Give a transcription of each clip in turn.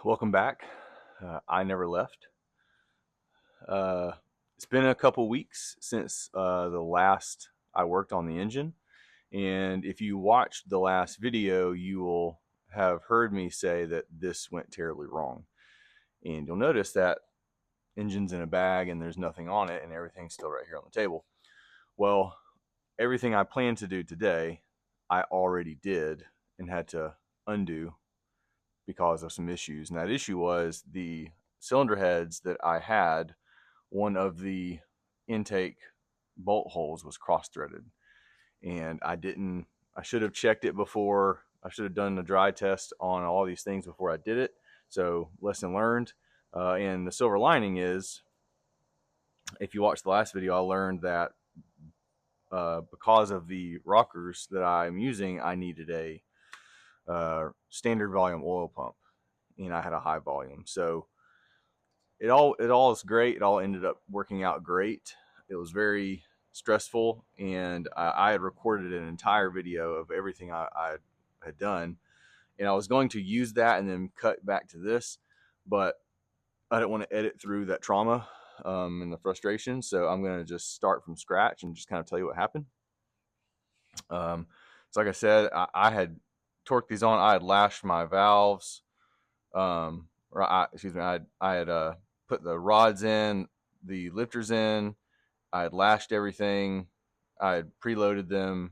Welcome back. I never left. It's been a couple weeks since the last I worked on the engine, and if you watched the last video, you will have heard me say that this went terribly wrong. And you'll notice that engine's in a bag and there's nothing on it, and everything's still right here on the table. Well, everything I planned to do today, I already did and had to undo because of some issues. And that issue was the cylinder heads that I had, one of the intake bolt holes was cross threaded. And I should have checked it before. I should have done a dry test on all these things before I did it. So, lesson learned. And the silver lining is, if you watched the last video, I learned that because of the rockers that I'm using, I needed a standard volume oil pump, and I had a high volume. So it all is great. It all ended up working out great. It was very stressful, and I had recorded an entire video of everything I had done, and I was going to use that and then cut back to this, but I didn't want to edit through that trauma and the frustration, so I'm going to just start from scratch and just kind of tell you what happened. So like I said, I had torqued these on. I had lashed my valves. Excuse me. I had put the rods in, the lifters in. I had lashed everything. I had preloaded them,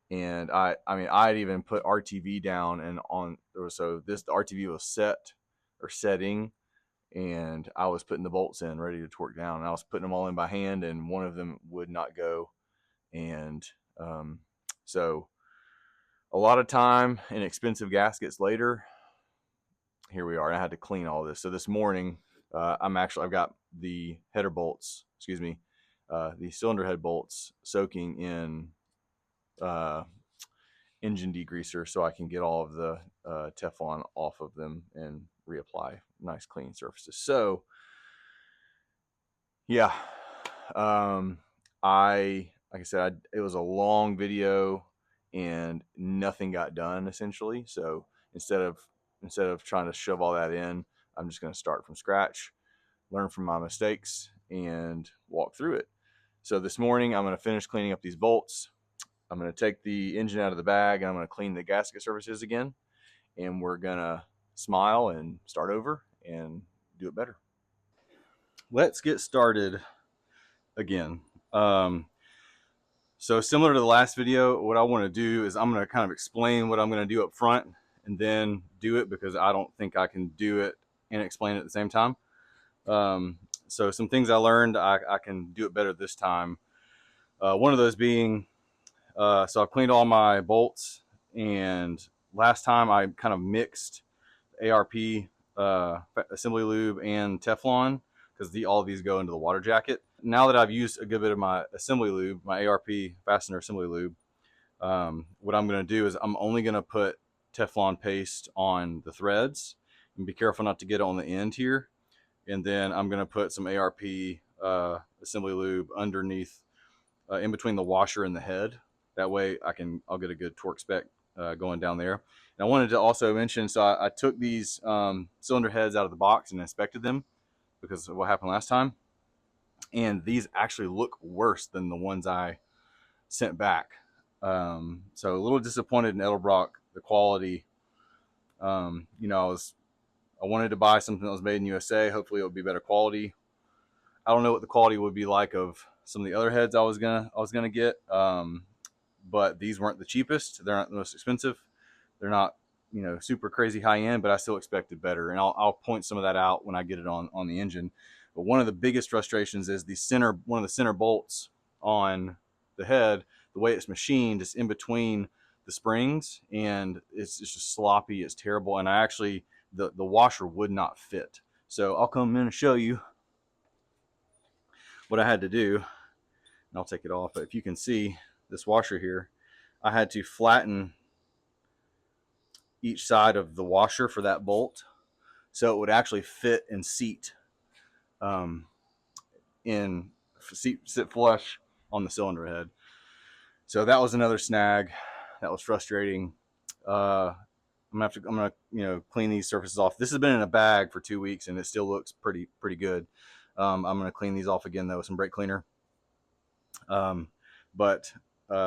and I had even put RTV down and on. So the RTV was set or setting, and I was putting the bolts in, ready to torque down. And I was putting them all in by hand, and one of them would not go, and so a lot of time and expensive gaskets later, here we are. I had to clean all this. So this morning, I've got the header bolts, the cylinder head bolts soaking in engine degreaser so I can get all of the Teflon off of them and reapply nice clean surfaces. So yeah, like I said, it was a long video and nothing got done essentially. So instead of trying to shove all that in, I'm just going to start from scratch, learn from my mistakes, and walk through it. So this morning, I'm going to finish cleaning up these bolts. I'm going to take the engine out of the bag, and I'm going to clean the gasket surfaces again, and we're going to smile and start over and do it better. Let's get started again. So similar to the last video, what I want to do is I'm going to kind of explain what I'm going to do up front and then do it, because I don't think I can do it and explain it at the same time. So some things I learned, I can do it better this time. One of those being, so I've cleaned all my bolts, and last time I kind of mixed ARP assembly lube and Teflon, because all of these go into the water jacket. Now that I've used a good bit of my assembly lube, my ARP fastener assembly lube, what I'm going to do is I'm only going to put Teflon paste on the threads, and be careful not to get it on the end here. And then I'm going to put some ARP assembly lube underneath, in between the washer and the head. That way I'll get a good torque spec going down there. And I wanted to also mention, so I took these cylinder heads out of the box and inspected them because of what happened last time. And these actually look worse than the ones I sent back. So a little disappointed in Edelbrock, the quality. I wanted to buy something that was made in USA. Hopefully it would be better quality. I don't know what the quality would be like of some of the other heads I was gonna get. But these weren't the cheapest. They're not the most expensive. They're not, super crazy high end, but I still expected better. And I'll point some of that out when I get it on the engine. But one of the biggest frustrations is one of the center bolts on the head. The way it's machined is in between the springs, and it's just sloppy. It's terrible. And the washer would not fit. So I'll come in and show you what I had to do, and I'll take it off. But if you can see this washer here, I had to flatten each side of the washer for that bolt so it would actually fit and seat sit flush on the cylinder head. So that was another snag. That was frustrating. I'm gonna clean these surfaces off. This has been in a bag for 2 weeks and it still looks pretty good. I'm gonna clean these off again though with some brake cleaner. But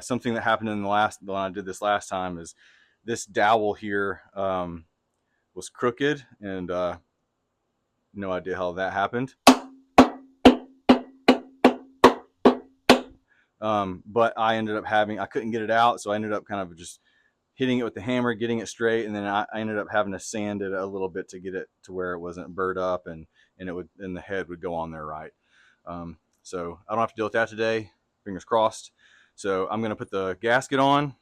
something that happened in when I did this last time is this dowel here was crooked, and no idea how that happened. But I ended up I couldn't get it out, so I ended up kind of just hitting it with the hammer, getting it straight, and then I ended up having to sand it a little bit to get it to where it wasn't burred up, and the head would go on there right. So I don't have to deal with that today. Fingers crossed. So I'm gonna put the gasket on.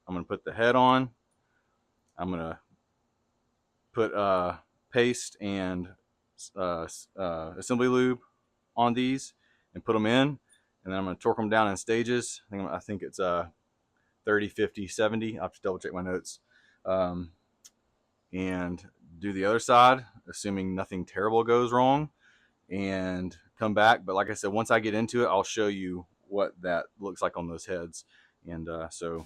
I'm gonna put the head on. I'm gonna put paste and assembly lube on these and put them in, and then I'm gonna torque them down in stages. I think it's 30, 50, 70. I have to double check my notes. And do the other side, assuming nothing terrible goes wrong, and come back. But like I said, once I get into it, I'll show you what that looks like on those heads. And so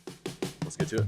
let's get to it.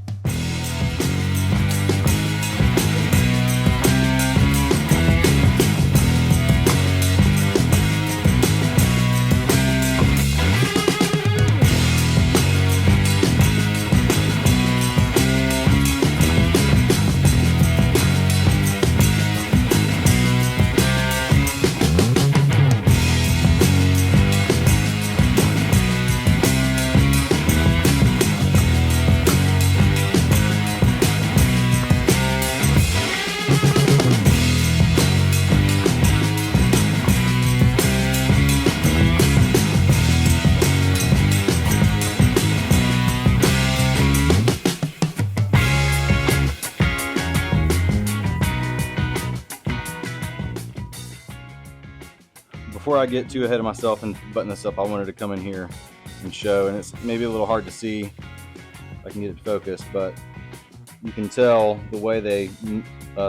Before I get too ahead of myself and button this up, I wanted to come in here and show, and it's maybe a little hard to see if I can get it focused, but you can tell the way they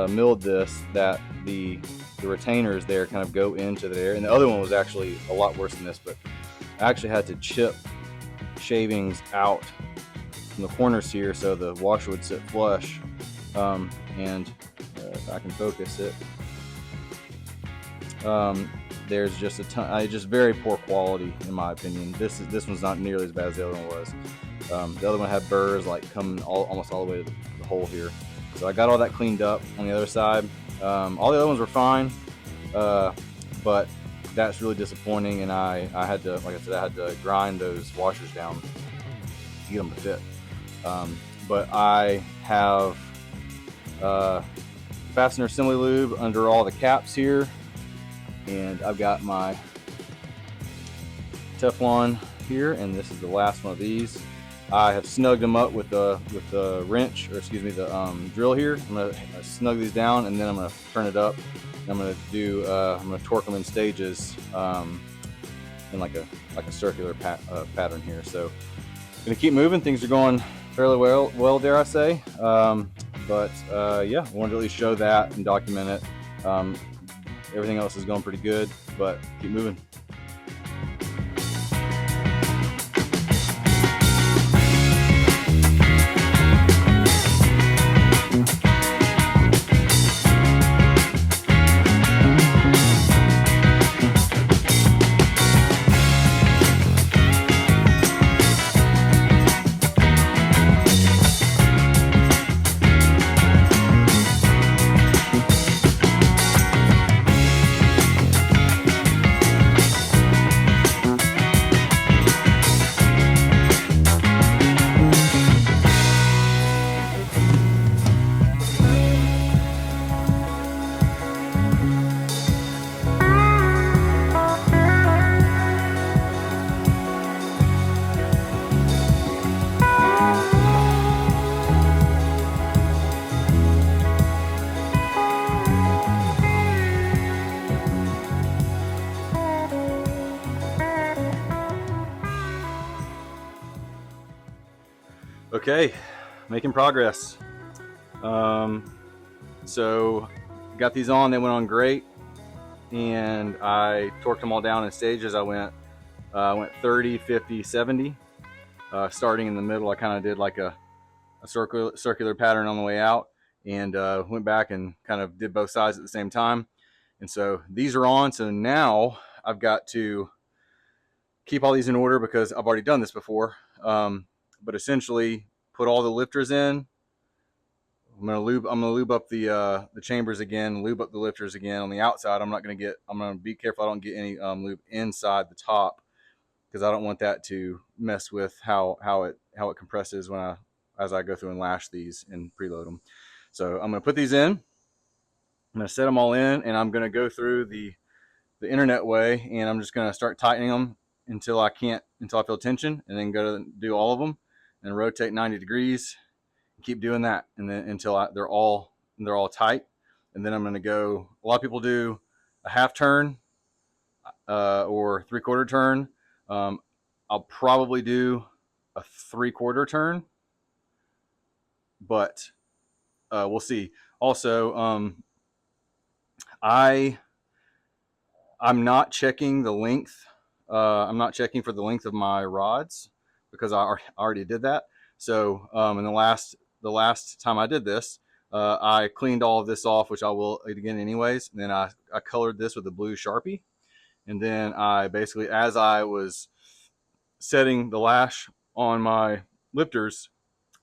milled this, that the retainers there kind of go into there, and the other one was actually a lot worse than this, but I actually had to chip shavings out from the corners here so the washer would sit flush. And if I can focus it, there's just a ton, just very poor quality in my opinion. This one's not nearly as bad as the other one was. The other one had burrs like coming almost all the way to the hole here. So I got all that cleaned up on the other side. All the other ones were fine, but that's really disappointing. And I had to, like I said, I had to grind those washers down to get them to fit. But I have fastener assembly lube under all the caps here. And I've got my Teflon here, and this is the last one of these. I have snugged them up with the wrench, or excuse me, the drill here. I'm gonna snug these down, and then I'm gonna turn it up. And I'm gonna torque them in stages, in like a circular pattern here. So I'm gonna keep moving. Things are going fairly well, dare I say. But yeah, I wanted to at least show that and document it. Everything else is going pretty good, but keep moving. Okay, making progress. So got these on, they went on great, and I torqued them all down in stages. I went 30, 50, 70. Starting in the middle, I kind of did like a circular pattern on the way out, and went back and kind of did both sides at the same time. And so these are on. So now I've got to keep all these in order because I've already done this before. But essentially, put all the lifters in. I'm gonna lube up the chambers again, lube up the lifters again on the outside. I'm gonna be careful I don't get any lube inside the top, because I don't want that to mess with how it compresses as I go through and lash these and preload them. So I'm gonna put these in. I'm gonna set them all in, and I'm gonna go through the internet way, and I'm just gonna start tightening them until I feel tension, and then go to do all of them and rotate 90 degrees. Keep doing that, and then until they're all tight. And then I'm going to go. A lot of people do a half turn or 3/4 turn. I'll probably do a 3/4 turn, but we'll see. Also, I'm not checking the length. I'm not checking for the length of my rods because I already did that. So in the last time I did this, I cleaned all of this off, which I will again anyways. And then I colored this with a blue Sharpie. And then I basically, as I was setting the lash on my lifters,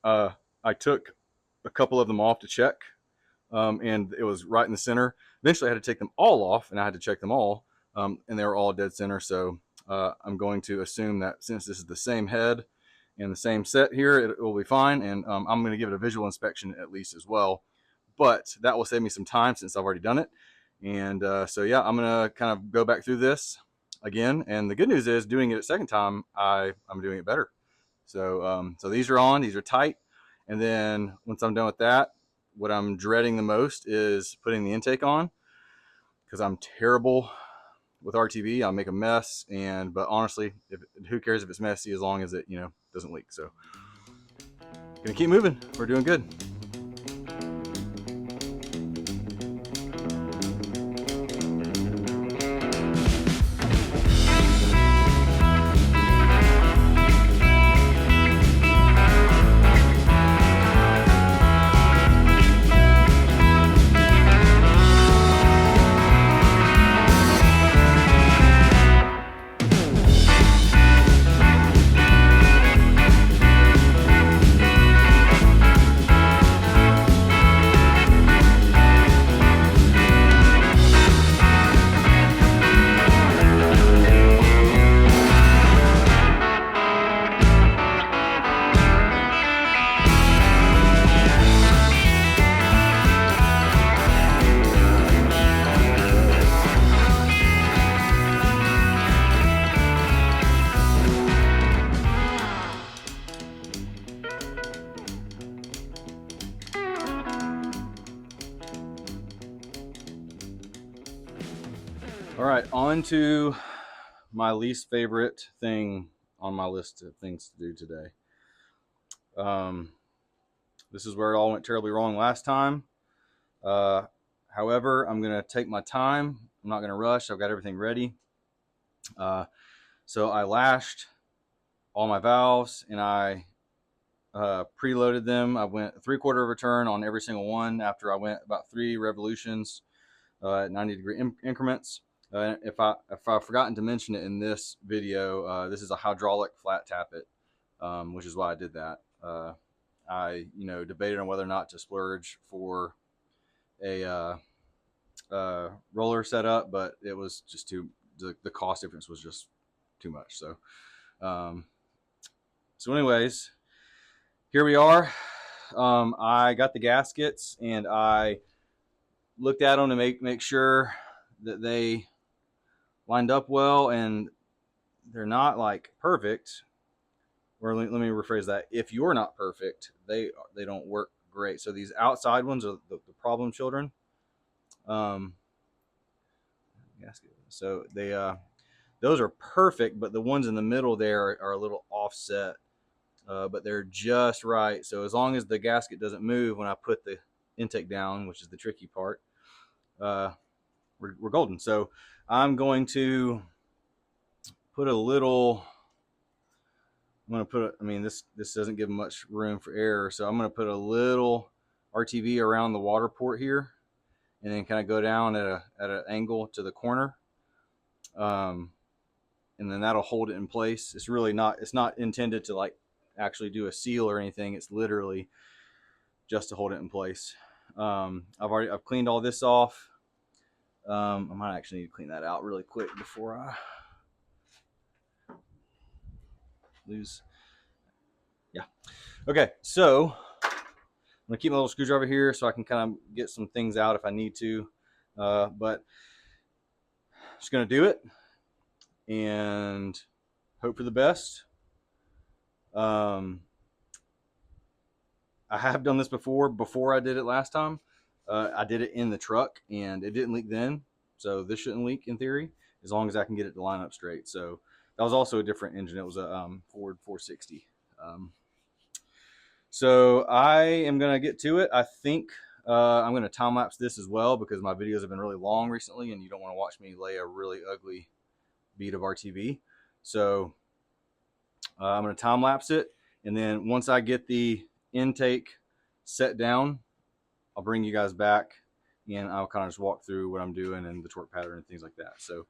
I took a couple of them off to check. And it was right in the center. Eventually I had to take them all off, and I had to check them all. And they were all dead center. So I'm going to assume that since this is the same head and the same set here, it will be fine. And I'm going to give it a visual inspection at least as well. But that will save me some time since I've already done it. And so yeah, I'm going to kind of go back through this again. And the good news is, doing it a second time, I'm doing it better. So so these are on, these are tight. And then once I'm done with that, what I'm dreading the most is putting the intake on, because I'm terrible with RTV. I'll make a mess, but honestly, who cares if it's messy as long as it doesn't leak. So gonna keep moving. We're doing good. All right, on to my least favorite thing on my list of things to do today. This is where it all went terribly wrong last time. However, I'm going to take my time. I'm not going to rush. I've got everything ready. So I lashed all my valves, and I preloaded them. I went 3/4 of a turn on every single one after I went about 3 revolutions at 90-degree increments. If I've forgotten to mention it in this video, this is a hydraulic flat tappet, which is why I did that. I debated on whether or not to splurge for a roller setup, but it was just the cost difference was just too much. So anyways, here we are. I got the gaskets, and I looked at them to make sure that they lined up well, and they're not like perfect. Or let me rephrase that. If you're not perfect, they don't work great. So these outside ones are the problem children. So those are perfect, but the ones in the middle there are a little offset, but they're just right. So as long as the gasket doesn't move when I put the intake down, which is the tricky part, we're golden. So I'm going to put a little. I'm going to put. This doesn't give much room for error, so I'm going to put a little RTV around the water port here, and then kind of go down at an angle to the corner. And then that'll hold it in place. It's really not, it's not intended to like actually do a seal or anything. It's literally just to hold it in place. I've cleaned all this off. I might actually need to clean that out really quick before I lose. Yeah. Okay. So I'm gonna keep my little screwdriver here so I can kind of get some things out if I need to. But I'm just gonna do it and hope for the best. I have done this before I did it last time. I did it in the truck and it didn't leak then, so this shouldn't leak in theory as long as I can get it to line up straight. So that was also a different engine. It was a Ford 460. So I am gonna get to it. I think I'm gonna time lapse this as well because my videos have been really long recently and you don't want to watch me lay a really ugly bead of RTV. So I'm going to time lapse it, and then once I get the intake set down, I'll bring you guys back and I'll kind of just walk through what I'm doing and the torque pattern and things like that. So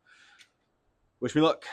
wish me luck.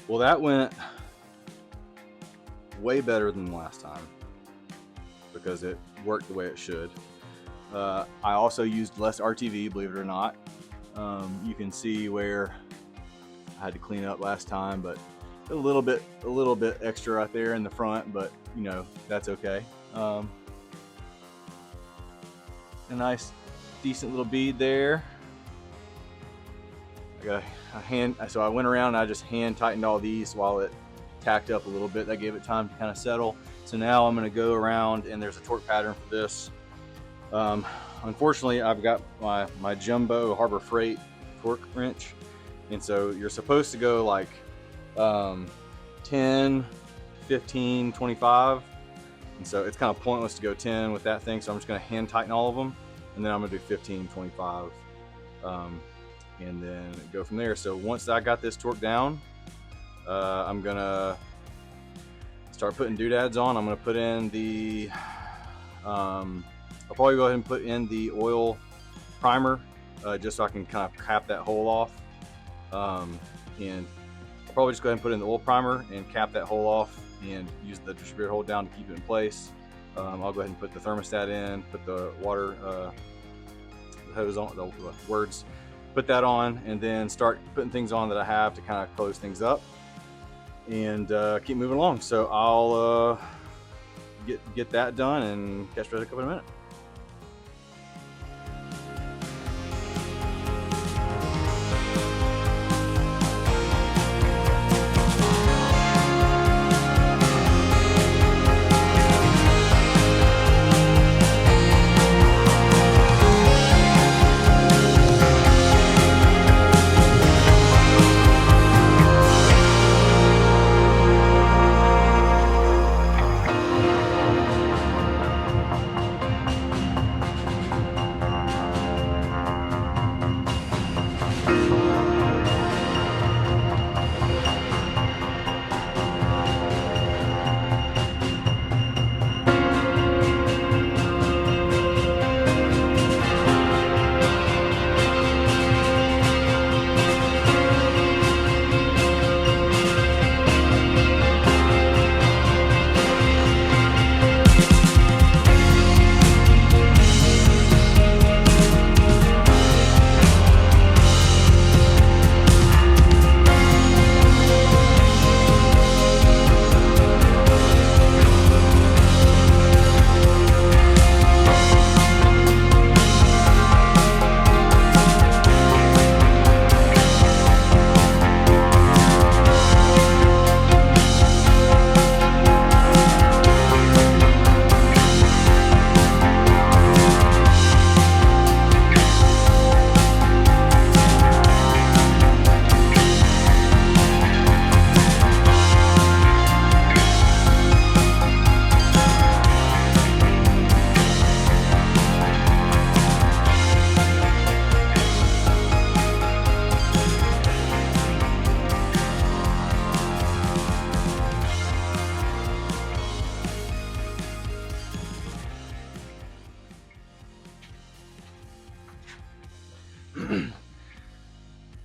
Well, that went way better than last time because it worked the way it should. I also used less RTV, believe it or not. You can see where I had to clean up last time, but a little bit extra right there in the front, but you know, that's okay. A nice, decent little bead there. I got a hand, so I went around and I just hand tightened all these while it tacked up a little bit. That gave it time to kind of settle. So now I'm going to go around and there's a torque pattern for this. Unfortunately, I've got my jumbo Harbor Freight torque wrench, and so you're supposed to go like 10, 15, 25, and so it's kind of pointless to go 10 with that thing. So I'm just going to hand tighten all of them, and then I'm going to do 15, 25. And then go from there. So once I got this torque down, I'm gonna start putting doodads on. I'm gonna put in the, I'll probably go ahead and put in the oil primer just so I can kind of cap that hole off. And I'll probably just go ahead and put in the oil primer and cap that hole off and use the distributor hold down to keep it in place. I'll go ahead and put the thermostat in, put the water hose on, the words, put that on, and then start putting things on that I have to kind of close things up and keep moving along. So I'll get that done and catch you back up in a minute.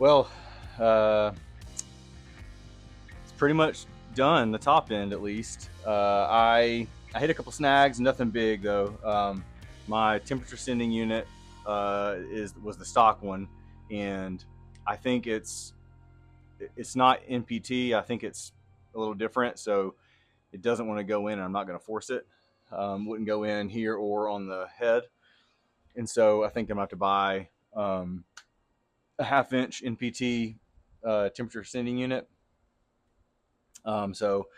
Well, uh, it's pretty much done, the top end at least. I hit a couple snags, nothing big though. My temperature sending unit was the stock one, and I think it's not NPT. I think it's a little different, so it doesn't want to go in, and I'm not going to force it. Wouldn't go in here or on the head, and so I think I'm going to have to buy a half-inch NPT temperature sending unit. So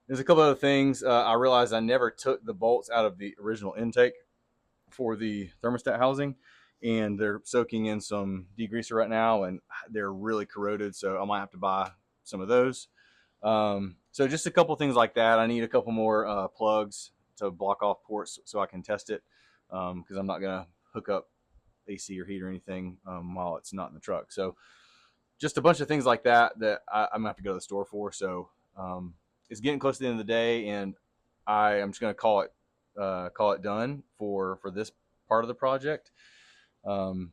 there's a couple other things. I realized I never took the bolts out of the original intake for the thermostat housing, and they're soaking in some degreaser right now, and they're really corroded. So I might have to buy some of those. So just a couple things like that. I need a couple more plugs to block off ports so I can test it, because I'm not gonna hook up AC or heat or anything while it's not in the truck. So just a bunch of things like that I'm gonna have to go to the store for. So it's getting close to the end of the day, and I'm just gonna call it done for this part of the project. Man,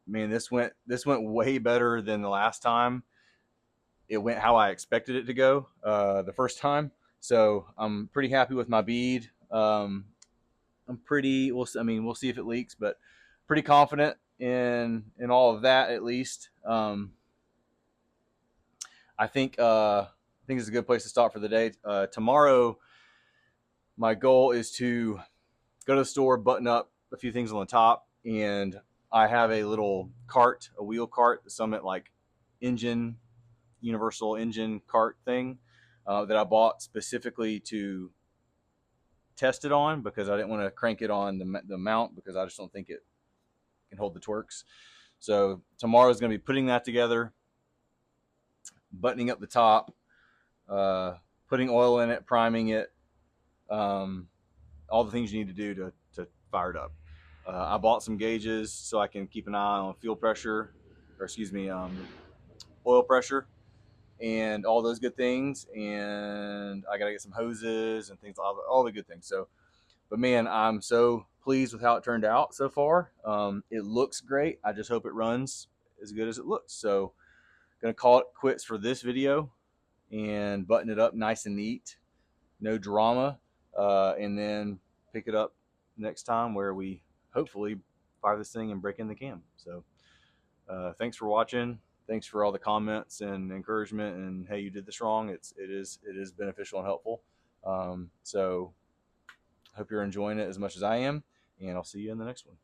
this went way better than the last time. It went how I expected it to go the first time. So I'm pretty happy with my bead. I'm pretty. We'll see if it leaks, but pretty confident in all of that at least. I think it's a good place to stop for the day. Tomorrow, my goal is to go to the store, button up a few things on the top, and I have a little cart, a wheel cart, the Summit like engine, universal engine cart thing that I bought specifically to test it on, because I didn't want to crank it on the mount, because I just don't think it can hold the torques. So tomorrow is going to be putting that together, buttoning up the top, putting oil in it, priming it, all the things you need to do to fire it up. I bought some gauges so I can keep an eye on fuel pressure, or excuse me, oil pressure, and all those good things. And I got to get some hoses and things, all the good things. So, but man, I'm so pleased with how it turned out so far. It looks great. I just hope it runs as good as it looks. So, gonna call it quits for this video and button it up nice and neat, no drama, and then pick it up next time where we hopefully fire this thing and break in the cam. So thanks for watching. Thanks for all the comments and encouragement, and hey, you did this wrong. It is beneficial and helpful. So hope you're enjoying it as much as I am, and I'll see you in the next one.